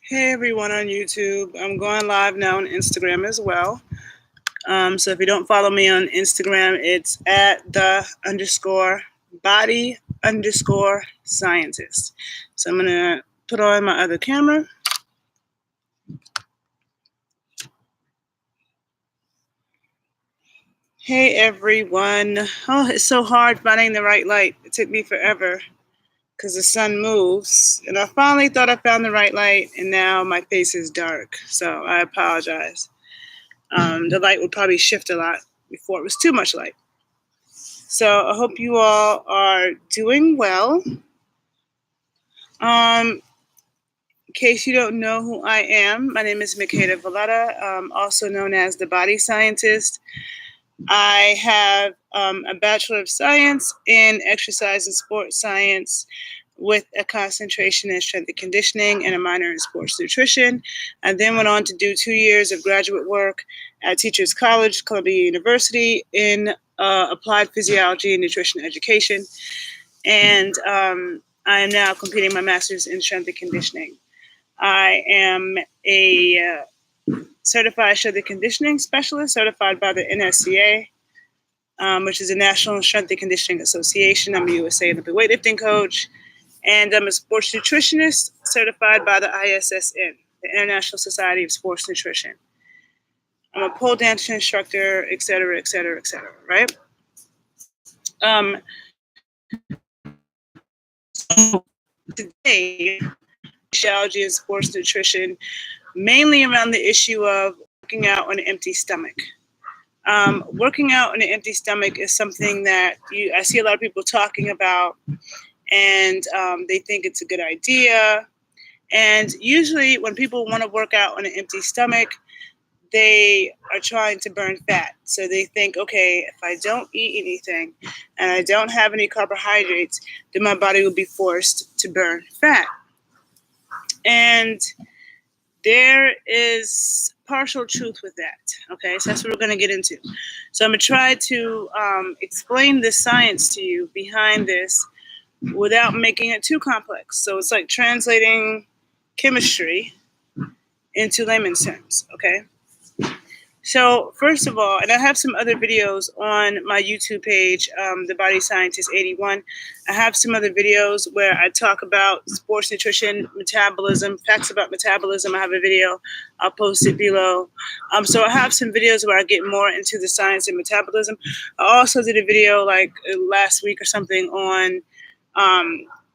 Hey everyone on YouTube. I'm going live now on Instagram as well. So if you don't follow me on Instagram, it's at _body_scientist. So I'm gonna put on my other camera. Hey everyone. Oh, it's so hard finding the right light. It took me forever because the sun moves. And I finally thought I found the right light, and now my face is dark. So I apologize. The light would probably shift a lot before it was too much light. So I hope you all are doing well. In case you don't know who I am, my name is Makeda Valletta, also known as the Body Scientist. I have a Bachelor of Science in Exercise and Sports Science with a concentration in strength and conditioning and a minor in sports nutrition. I then went on to do 2 years of graduate work at Teachers College, Columbia University in applied physiology and nutrition education. And I am now completing my master's in strength and conditioning. I am a certified strength and conditioning specialist, certified by the NSCA, which is the National Strength and Conditioning Association. I'm a USA Olympic weightlifting coach. And I'm a sports nutritionist certified by the ISSN, the International Society of Sports Nutrition. I'm a pole dance instructor, et cetera, et cetera, et cetera, right? So today, physiology and sports nutrition, mainly around the issue of working out on an empty stomach. Working out on an empty stomach is something that I see a lot of people talking about, and they think it's a good idea. And usually when people want to work out on an empty stomach, they are trying to burn fat. So they think, okay, if I don't eat anything and I don't have any carbohydrates, then my body will be forced to burn fat. And there is partial truth with that. Okay, so that's what we're going to get into. So I'm going to try to explain the science to you behind this without making it too complex. So it's like translating chemistry into layman's terms, okay? So first of all, and I have some other videos on my YouTube page, The Body Scientist 81. I have some other videos where I talk about sports nutrition, metabolism, facts about metabolism. I have a video. I'll post it below. So I have some videos where I get more into the science and metabolism. I also did a video like last week or something on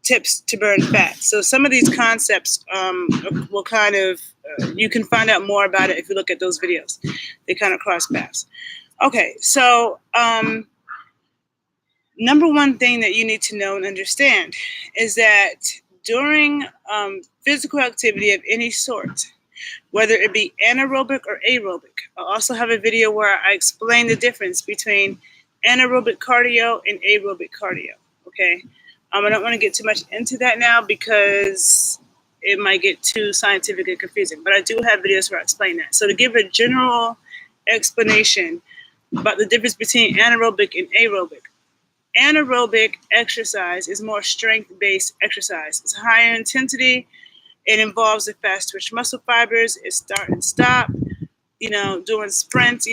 tips to burn fat. So some of these concepts will kind of, you can find out more about it if you look at those videos. They kind of cross paths. Okay, so number one thing that you need to know and understand is that during physical activity of any sort, whether it be anaerobic or aerobic, I also have a video where I explain the difference between anaerobic cardio and aerobic cardio, okay? I don't want to get too much into that now because it might get too scientific and confusing, but I do have videos where I explain that. So to give a general explanation about the difference between anaerobic and aerobic. Anaerobic exercise is more strength-based exercise. It's higher intensity. It involves the fast twitch muscle fibers. It's start and stop, doing sprints,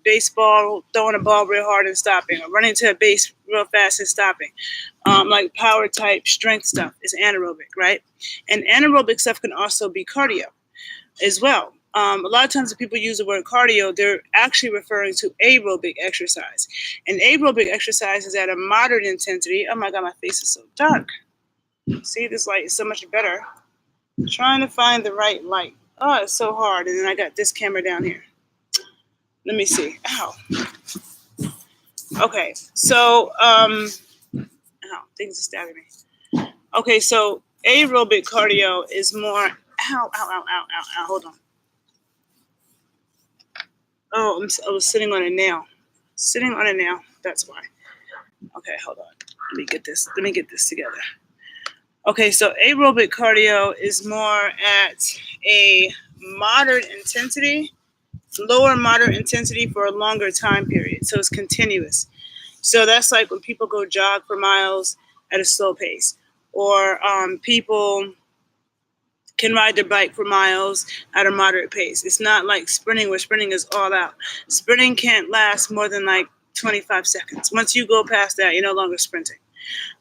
baseball, throwing a ball real hard and stopping, or running to a base real fast and stopping. Like power type strength stuff is anaerobic, right? And anaerobic stuff can also be cardio as well. A lot of times when people use the word cardio, they're actually referring to aerobic exercise. And aerobic exercise is at a moderate intensity. Oh my God, my face is so dark. See, this light is so much better. I'm trying to find the right light. Oh, it's so hard. And then I got this camera down here. Let me see. Ow. Okay, so, things are stabbing me. Okay, so aerobic cardio is more, hold on. Oh, I was sitting on a nail. That's why. Okay, hold on. Let me get this together. Okay, so aerobic cardio is more at a moderate intensity, lower moderate intensity for a longer time period. So it's continuous. So that's like when people go jog for miles at a slow pace, or people can ride their bike for miles at a moderate pace. It's not like sprinting, where sprinting is all out. Sprinting can't last more than like 25 seconds. Once you go past that, you're no longer sprinting.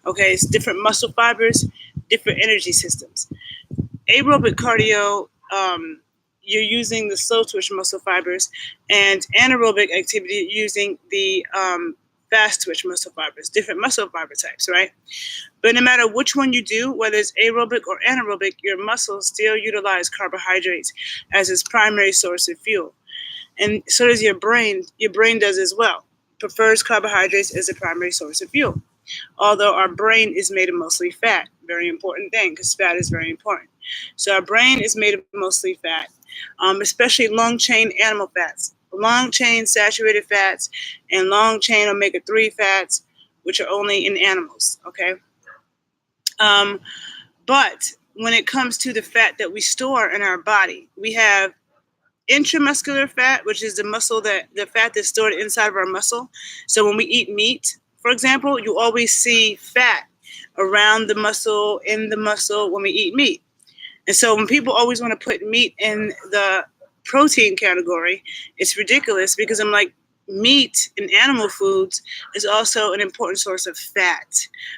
Okay, it's different muscle fibers, different energy systems. Aerobic cardio, you're using the slow twitch muscle fibers, and anaerobic activity using the fast twitch muscle fibers, different muscle fiber types, right? But no matter which one you do, whether it's aerobic or anaerobic, your muscles still utilize carbohydrates as its primary source of fuel. And so does your brain. Your brain does as well. Prefers carbohydrates as a primary source of fuel. Although our brain is made of mostly fat. Very important thing, because fat is very important. So our brain is made of mostly fat, especially long-chain animal fats, long-chain saturated fats, and long-chain omega-3 fats, which are only in animals, okay? But when it comes to the fat that we store in our body, we have intramuscular fat, which is the fat that's stored inside of our muscle. So when we eat meat, for example, you always see fat around the muscle, in the muscle when we eat meat. And so when people always want to put meat in the protein category, it's ridiculous, because I'm like, meat in animal foods is also an important source of fat.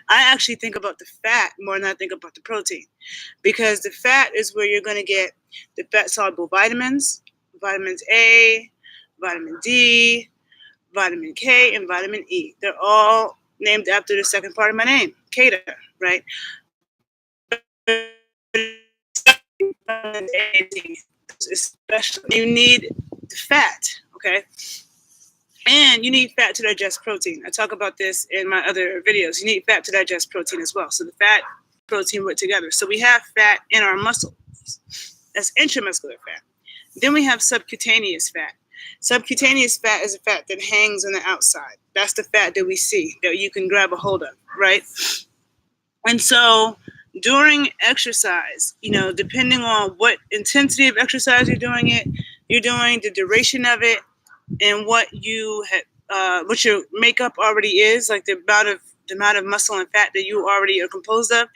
I actually think about the fat more than I think about the protein, because the fat is where you're going to get the fat-soluble vitamins, vitamins A, vitamin D, vitamin K, and vitamin E. They're all named after the second part of my name, Kata, right? Especially, you need the fat, okay? And you need fat to digest protein. I talk about this in my other videos. You need fat to digest protein as well. So the fat, protein work together. So we have fat in our muscles. That's intramuscular fat. Then we have subcutaneous fat. Subcutaneous fat is a fat that hangs on the outside. That's the fat that we see, that you can grab a hold of, right? And so during exercise, depending on what intensity of exercise you're doing, the duration of it, and what your makeup already is, like the amount of muscle and fat that you already are composed of,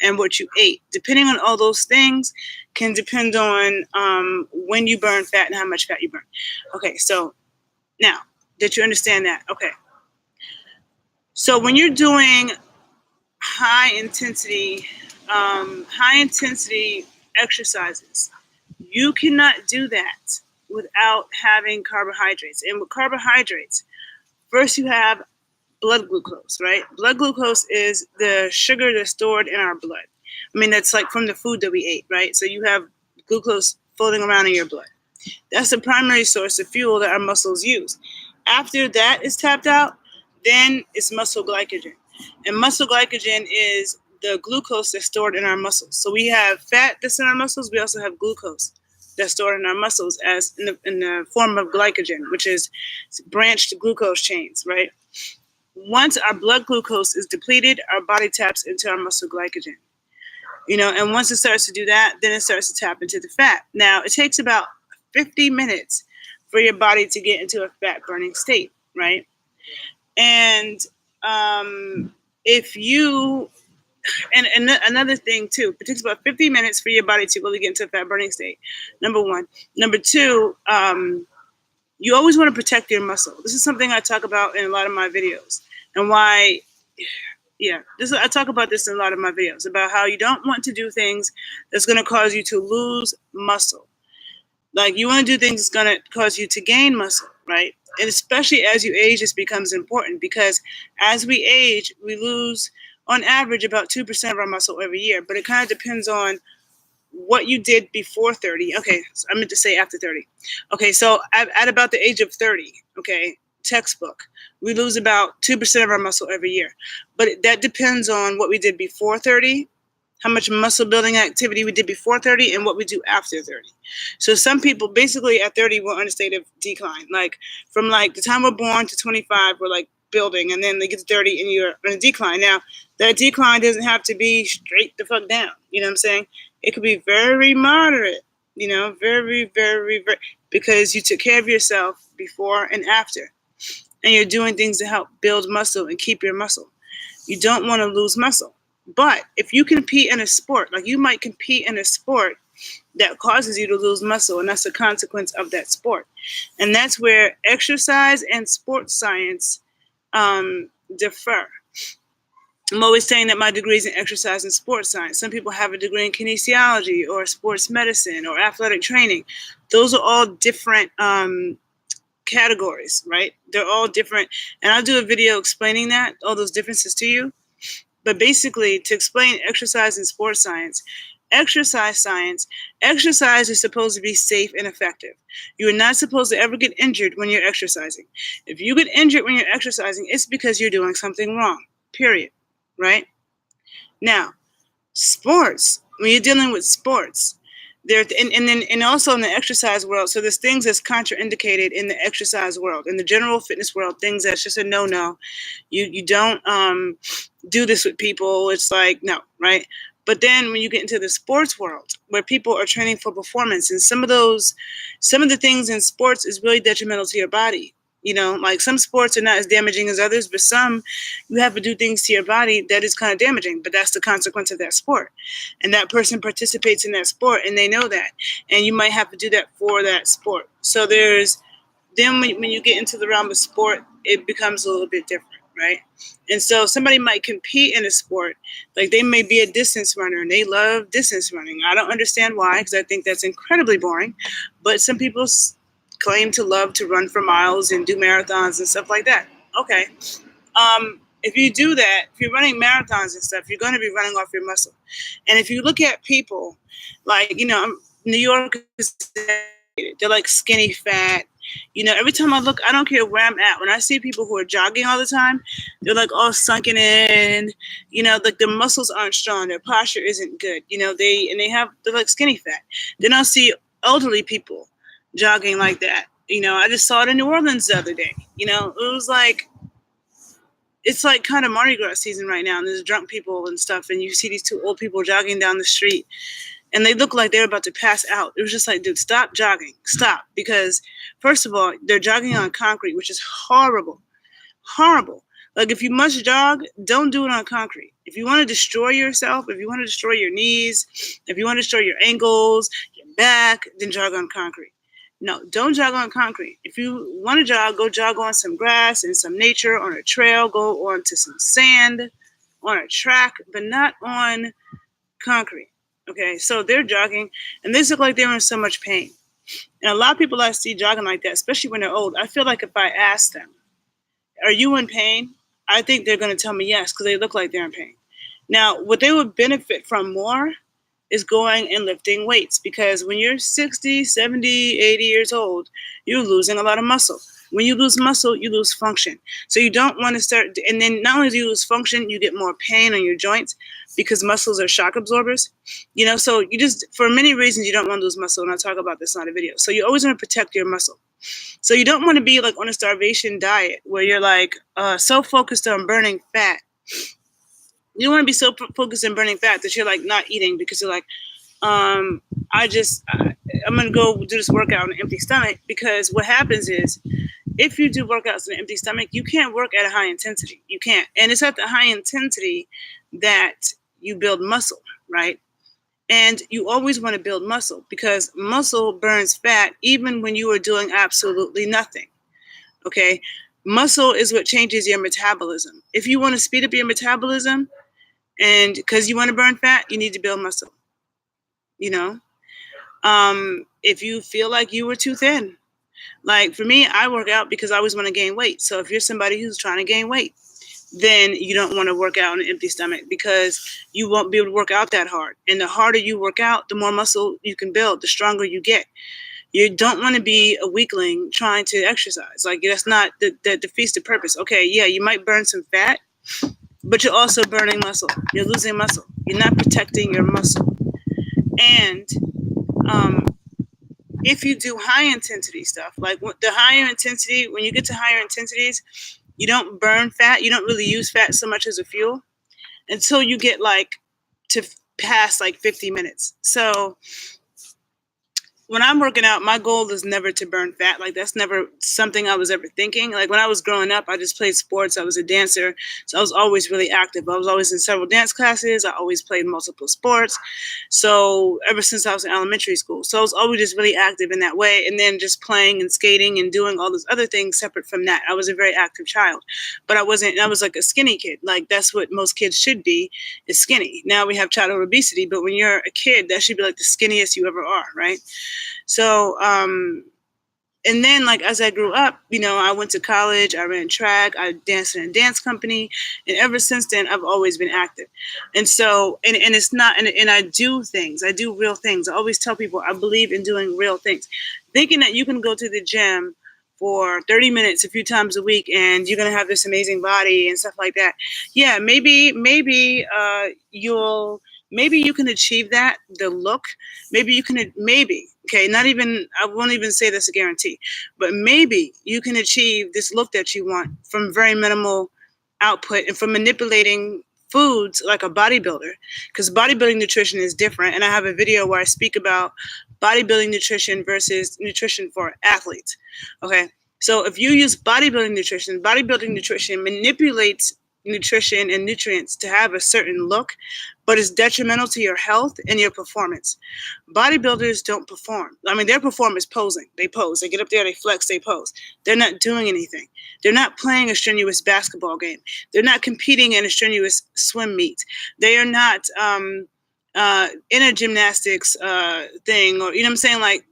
and what you ate. Depending on all those things can depend on when you burn fat and how much fat you burn. Okay, so now that you understand that, okay. So when you're doing high intensity exercises, you cannot do that without having carbohydrates. And with carbohydrates, first you have blood glucose, right? Blood glucose is the sugar that's stored in our blood. I mean, that's like from the food that we ate, right? So you have glucose floating around in your blood. That's the primary source of fuel that our muscles use. After that is tapped out, then it's muscle glycogen. And muscle glycogen is the glucose that's stored in our muscles. So we have fat that's in our muscles. We also have glucose that's stored in our muscles as in the form of glycogen, which is branched glucose chains, right? Once our blood glucose is depleted, our body taps into our muscle glycogen. And once it starts to do that, then it starts to tap into the fat. Now, it takes about 50 minutes for your body to get into a fat burning state, right? And another thing too, it takes about 50 minutes for your body to really get into a fat burning state. Number one. Number two, you always want to protect your muscle. This is something I talk about in a lot of my videos, and why. I talk about this in a lot of my videos, about how you don't want to do things that's going to cause you to lose muscle. Like, you want to do things that's going to cause you to gain muscle, right? And especially as you age, this becomes important, because as we age, we lose, on average, about 2% of our muscle every year. But it kind of depends on what you did before 30. Okay, so I meant to say after 30. Okay, so at about the age of 30, okay, textbook, we lose about 2% of our muscle every year. But that depends on what we did before 30, how much muscle building activity we did before 30, and what we do after 30. So some people basically at 30 were in a state of decline. Like, from like the time we're born to 25, we're like building, and then they get to 30 and you're in a decline. Now, that decline doesn't have to be straight the fuck down. You know what I'm saying? It could be very moderate, very, very, very, because you took care of yourself before and after. And you're doing things to help build muscle and keep your muscle. You don't want to lose muscle. But if you compete in a sport, like you might compete in a sport that causes you to lose muscle, and that's a consequence of that sport. And that's where exercise and sports science differ. I'm always saying that my degree is in exercise and sports science. Some people have a degree in kinesiology or sports medicine or athletic training. Those are all different categories, right? They're all different. And I'll do a video explaining that, all those differences to you. But basically, to explain exercise and sports science, exercise is supposed to be safe and effective. You are not supposed to ever get injured when you're exercising. If you get injured when you're exercising, it's because you're doing something wrong, period, right? Now, sports, when you're dealing with sports, there and also in the exercise world, so there's things that's contraindicated in the exercise world. In the general fitness world, things that's just a no-no. You don't do this with people. It's like, no, right? But then when you get into the sports world, where people are training for performance, and some of the things in sports is really detrimental to your body. You know, like some sports are not as damaging as others, but some you have to do things to your body that is kind of damaging, but that's the consequence of that sport. And that person participates in that sport and they know that. And you might have to do that for that sport. So then when you get into the realm of sport, it becomes a little bit different, right? And so somebody might compete in a sport, like they may be a distance runner and they love distance running. I don't understand why, because I think that's incredibly boring. But some people claim to love to run for miles and do marathons and stuff like that. Okay. If you do that, if you're running marathons and stuff, you're going to be running off your muscle. And if you look at people, like, you know, New York is, they're like skinny fat. You know, every time I look, I don't care where I'm at. When I see people who are jogging all the time, they're like all sunken in. You know, like their muscles aren't strong. Their posture isn't good. You know, they're like skinny fat. Then I'll see elderly people jogging like that. You know, I just saw it in New Orleans the other day. You know, it was like, it's like kind of Mardi Gras season right now, and there's drunk people and stuff, and you see these two old people jogging down the street, and they look like they're about to pass out. It was just like, dude, stop jogging, stop. Because first of all, they're jogging on concrete, which is horrible, horrible. Like if you must jog, don't do it on concrete. If you want to destroy yourself, if you want to destroy your knees, if you want to destroy your ankles, your back, then jog on concrete. No, don't jog on concrete. If you want to jog, go jog on some grass and some nature, on a trail, go onto some sand, on a track, but not on concrete. Okay, so they're jogging, and they look like they're in so much pain. And a lot of people I see jogging like that, especially when they're old, I feel like if I ask them, are you in pain? I think they're going to tell me yes, because they look like they're in pain. Now, what they would benefit from more is going and lifting weights, because when you're 60, 70, 80 years old, you're losing a lot of muscle. When you lose muscle, you lose function. So you don't want to start, and then not only do you lose function, you get more pain on your joints because muscles are shock absorbers. You know, so you just, for many reasons, you don't want to lose muscle, and I'll talk about this on a video. So you always want to protect your muscle. So you don't want to be like on a starvation diet where you're like so focused on burning fat. You don't want to be so focused on burning fat that you're like not eating because you're like, I'm going to go do this workout on an empty stomach. Because what happens is, if you do workouts on an empty stomach, you can't work at a high intensity. You can't. And it's at the high intensity that you build muscle, right? And you always want to build muscle because muscle burns fat even when you are doing absolutely nothing. Okay? Muscle is what changes your metabolism. If you want to speed up your metabolism, and because you want to burn fat, you need to build muscle. You know? If you feel like you were too thin, like for me, I work out because I always want to gain weight. So if you're somebody who's trying to gain weight, then you don't want to work out on an empty stomach because you won't be able to work out that hard. And the harder you work out, the more muscle you can build, the stronger you get. You don't want to be a weakling trying to exercise. Like that's not, that defeats the purpose. Okay, yeah, you might burn some fat, but you're also burning muscle. You're losing muscle. You're not protecting your muscle. And if you do high intensity stuff, like the higher intensity, when you get to higher intensities, you don't burn fat. You don't really use fat so much as a fuel until you get like to past like 50 minutes. So when I'm working out, my goal is never to burn fat. Like that's never something I was ever thinking. Like when I was growing up, I just played sports. I was a dancer. So I was always really active. I was always in several dance classes. I always played multiple sports. So ever since I was in elementary school. So I was always just really active in that way. And then just playing and skating and doing all those other things separate from that. I was a very active child, but I was like a skinny kid. Like that's what most kids should be, is skinny. Now we have childhood obesity, but when you're a kid, that should be like the skinniest you ever are, right? So, and then like as I grew up, I went to college, I ran track, I danced in a dance company, and ever since then I've always been active. And so, and it's not, and I do things, I do real things. I always tell people I believe in doing real things. Thinking that you can go to the gym for 30 minutes a few times a week and you're going to have this amazing body and stuff like that. Yeah, maybe you can achieve that, the look. Okay, not even, I won't even say that's a guarantee, but maybe you can achieve this look that you want from very minimal output and from manipulating foods like a bodybuilder, because bodybuilding nutrition is different. And I have a video where I speak about bodybuilding nutrition versus nutrition for athletes. Okay, so if you use bodybuilding nutrition manipulates nutrition and nutrients to have a certain look, but it's detrimental to your health and your performance. Bodybuilders don't perform. I mean, their perform is posing. They pose. They get up there, they flex, they pose. They're not doing anything. They're not playing a strenuous basketball game. They're not competing in a strenuous swim meet. They are not in a gymnastics thing, or you know what I'm saying? Like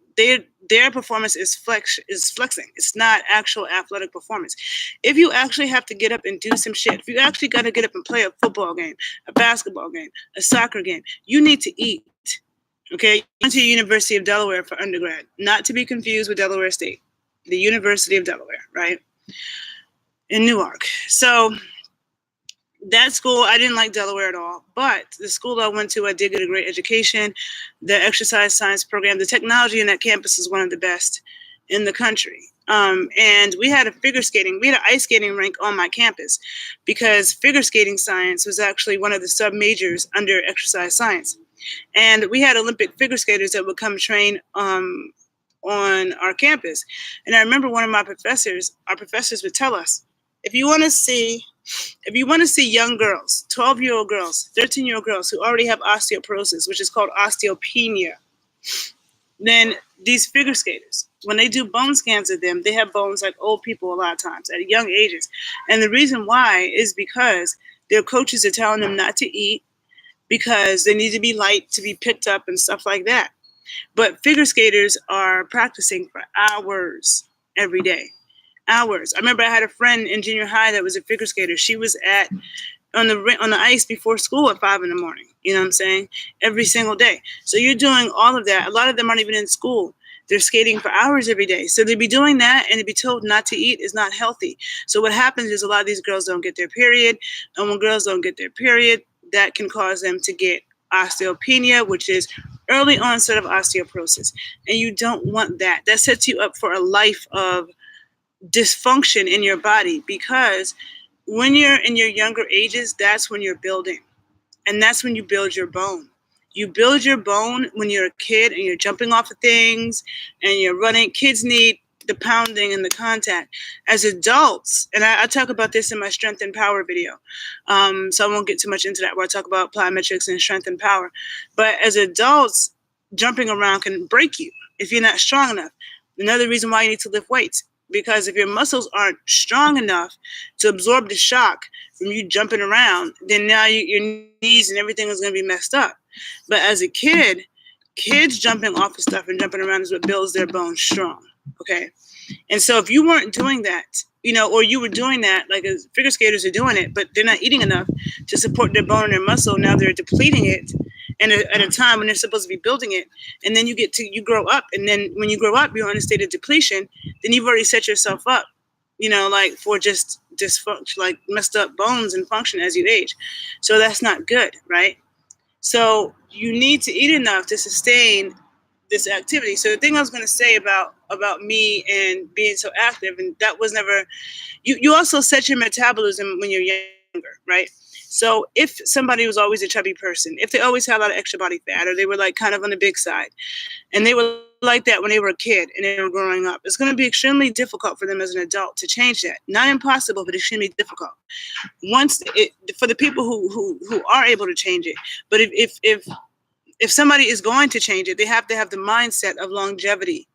their performance is flexing. It's not actual athletic performance. If you actually have to get up and do some shit, if you actually got to get up and play a football game, a basketball game, a soccer game, you need to eat. Okay, you went to the University of Delaware for undergrad, not to be confused with Delaware State, the University of Delaware, right? In Newark. So that school, I didn't like Delaware at all, but the school I went to, I did get a great education. The exercise science program, the technology in that campus is one of the best in the country. And we had an ice skating rink on my campus, because figure skating science was actually one of the sub majors under exercise science. And we had Olympic figure skaters that would come train on our campus. And I remember one of our professors would tell us, if you want to see young girls, 12-year-old girls, 13-year-old girls who already have osteoporosis, which is called osteopenia, then these figure skaters, when they do bone scans of them, they have bones like old people a lot of times at young ages. And the reason why is because their coaches are telling them not to eat, because they need to be light to be picked up and stuff like that. But figure skaters are practicing for hours every day. Hours. I remember I had a friend in junior high that was a figure skater. She was on the ice before school at 5 a.m. You know what I'm saying? Every single day. So you're doing all of that. A lot of them aren't even in school. They're skating for hours every day. So they'd be doing that, and to be told not to eat is not healthy. So what happens is a lot of these girls don't get their period. And when girls don't get their period, that can cause them to get osteopenia, which is early onset of osteoporosis. And you don't want that. That sets you up for a life of dysfunction in your body, because when you're in your younger ages, that's when you're building. And that's when you build your bone. You build your bone when you're a kid and you're jumping off of things and you're running. Kids need the pounding and the contact. As adults, and I talk about this in my Strength and Power video, so I won't get too much into that, where I talk about plyometrics and strength and power. But as adults, jumping around can break you if you're not strong enough. Another reason why you need to lift weights, because if your muscles aren't strong enough to absorb the shock from you jumping around, then now your knees and everything is going to be messed up. But as a kid, kids jumping off of stuff and jumping around is what builds their bones strong. Okay. And so if you weren't doing that, or you were doing that, like as figure skaters are doing it, but they're not eating enough to support their bone and their muscle, now they're depleting it, and at a time when they're supposed to be building it. And then you grow up, and then when you grow up, you're in a state of depletion, then you've already set yourself up, like for just dysfunction, like messed up bones and function as you age. So that's not good, right? So you need to eat enough to sustain this activity. So the thing I was going to say about me and being so active, and that was never, you also set your metabolism when you're younger, right? So if somebody was always a chubby person, if they always had a lot of extra body fat, or they were like kind of on the big side, and they were like that when they were a kid and they were growing up, it's going to be extremely difficult for them as an adult to change that. Not impossible, but extremely difficult. For the people who are able to change it. But if somebody is going to change it, they have to have the mindset of longevity,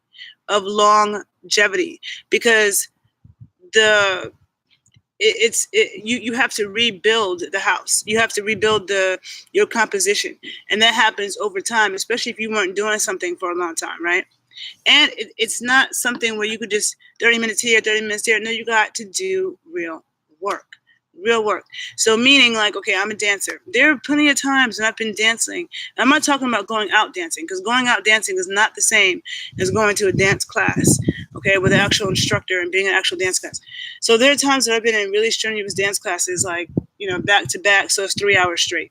because you have to rebuild the house. You have to rebuild your composition, and that happens over time, especially if you weren't doing something for a long time, right? And it's not something where you could just 30 minutes here, 30 minutes there. No, you got to do work. Real work. So meaning like, okay, I'm a dancer. There are plenty of times when I've been dancing. I'm not talking about going out dancing, because going out dancing is not the same as going to a dance class, okay, with an actual instructor and being an actual dance class. So there are times that I've been in really strenuous dance classes, like, back to back, so it's 3 hours straight.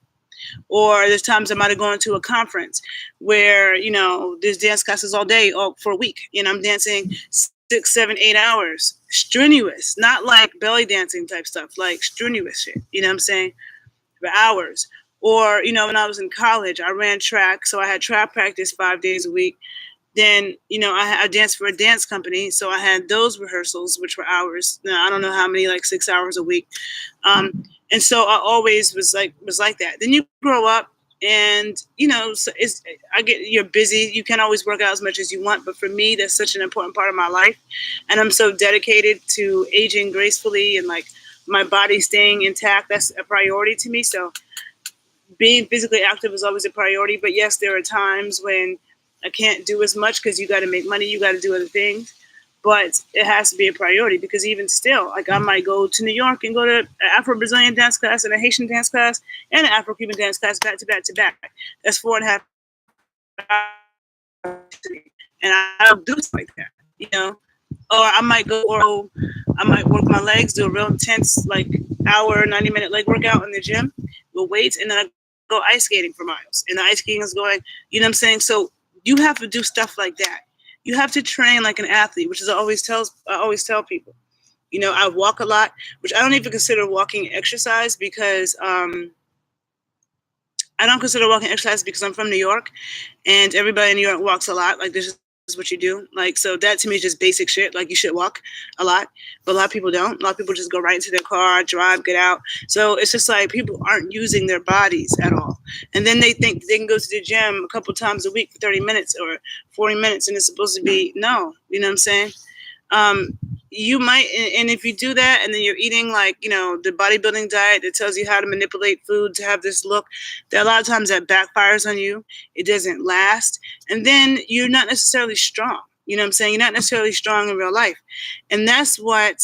Or there's times I might have gone to a conference where, there's dance classes all day, all for a week. I'm dancing 6, 7, 8 hours, strenuous, not like belly dancing type stuff, like strenuous shit, you know what I'm saying, for hours. Or, when I was in college, I ran track, so I had track practice 5 days a week. Then, I danced for a dance company, so I had those rehearsals, which were hours. Now, I don't know how many, like 6 hours a week. And so I always was like that. Then you grow up, and you're busy. You can't always work out as much as you want, but for me, that's such an important part of my life, and I'm so dedicated to aging gracefully and like my body staying intact. That's a priority to me. So being physically active is always a priority. But yes, there are times when I can't do as much because you got to make money, you got to do other things. But it has to be a priority, because even still, like I might go to New York and go to an Afro-Brazilian dance class and a Haitian dance class and an Afro-Cuban dance class back to back to back. That's 4.5 hours. And I don't do stuff like that, Or I might work my legs, do a real intense, like hour, 90-minute leg workout in the gym with weights, and then I go ice skating for miles. And the ice skating is going, you know what I'm saying? So you have to do stuff like that. You have to train like an athlete, which is I always tell people. I walk a lot, which I don't even consider walking exercise, because I don't consider walking exercise because I'm from New York, and everybody in New York walks a lot. Like, this is what you do. Like, so that to me is just basic shit. Like, you should walk a lot, but a lot of people don't. A lot of people just go right into their car, drive, get out. So it's just like people aren't using their bodies at all. And then they think they can go to the gym a couple times a week for 30 minutes or 40 minutes, and it's supposed to be no. You know what I'm saying? You might, and if you do that, and then you're eating like, the bodybuilding diet that tells you how to manipulate food to have this look, there are a lot of times that backfires on you. It doesn't last. And then you're not necessarily strong. You know what I'm saying? You're not necessarily strong in real life. And that's what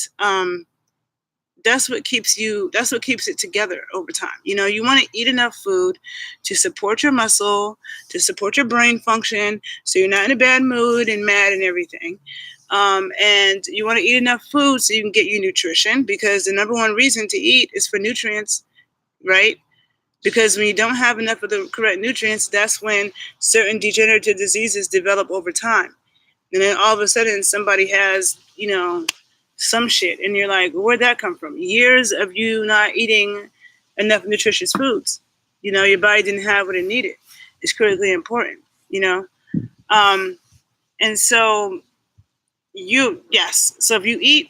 keeps it together over time. You want to eat enough food to support your muscle, to support your brain function, so you're not in a bad mood and mad and everything. And you want to eat enough food so you can get your nutrition, because the number one reason to eat is for nutrients, right? Because when you don't have enough of the correct nutrients, that's when certain degenerative diseases develop over time. And then all of a sudden somebody has, some shit, and you're like, where'd that come from? Years of you not eating enough nutritious foods. Your body didn't have what it needed. It's critically important, and so so if you eat,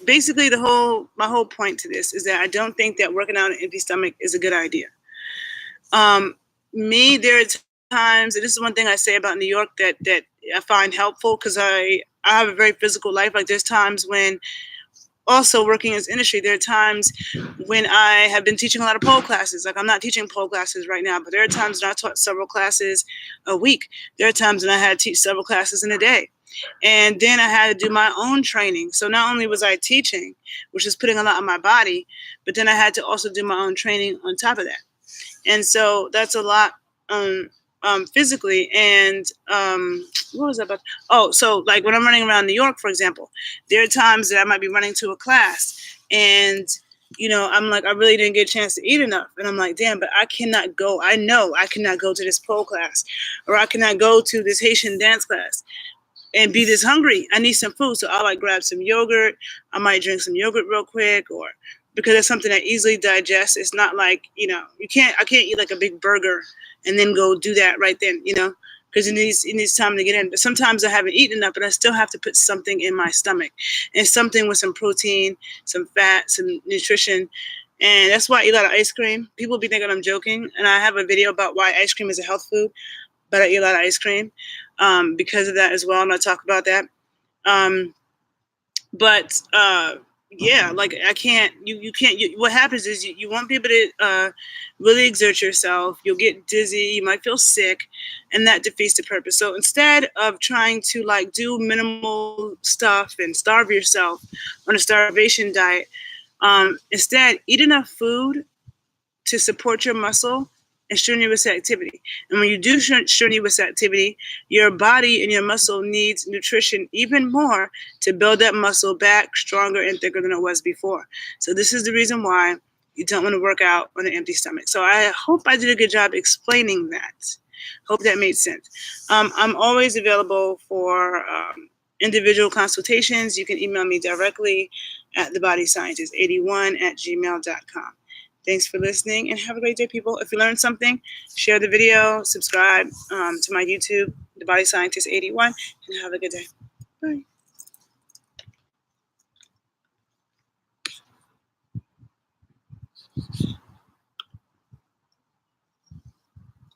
basically my whole point to this is that I don't think that working out on an empty stomach is a good idea. There are times, and this is one thing I say about New York that I find helpful, because I have a very physical life. Like, there's times when, also working in this industry, there are times when I have been teaching a lot of pole classes. Like, I'm not teaching pole classes right now, but there are times when I taught several classes a week. There are times when I had to teach several classes in a day. And then I had to do my own training. So not only was I teaching, which is putting a lot on my body, but then I had to also do my own training on top of that. And so that's a lot physically. And what was that about? Oh, so like when I'm running around New York, for example, there are times that I might be running to a class, and I'm like, I really didn't get a chance to eat enough. And I'm like, damn, but I cannot go. I know I cannot go to this pole class, or I cannot go to this Haitian dance class and be this hungry. I need some food. So I'll like grab some yogurt. I might drink some yogurt real quick, or because it's something that easily digests. It's not like, I can't eat like a big burger and then go do that right then, because it needs time to get in. But sometimes I haven't eaten enough, but I still have to put something in my stomach, and something with some protein, some fat, some nutrition. And that's why I eat a lot of ice cream. People be thinking I'm joking, and I have a video about why ice cream is a health food, but I eat a lot of ice cream because of that as well, and I'll talk about that. But yeah, like I can't. You can't. What happens is you won't be able to really exert yourself. You'll get dizzy. You might feel sick, and that defeats the purpose. So instead of trying to like do minimal stuff and starve yourself on a starvation diet, instead eat enough food to support your muscle and strenuous activity. And when you do strenuous activity, your body and your muscle needs nutrition even more to build that muscle back stronger and thicker than it was before. So this is the reason why you don't want to work out on an empty stomach. So I hope I did a good job explaining that. Hope that made sense. I'm always available for individual consultations. You can email me directly at thebodyscientist81@gmail.com. Thanks for listening and have a great day, people. If you learned something, share the video, subscribe to my YouTube, The Body Scientist 81, and have a good day. Bye.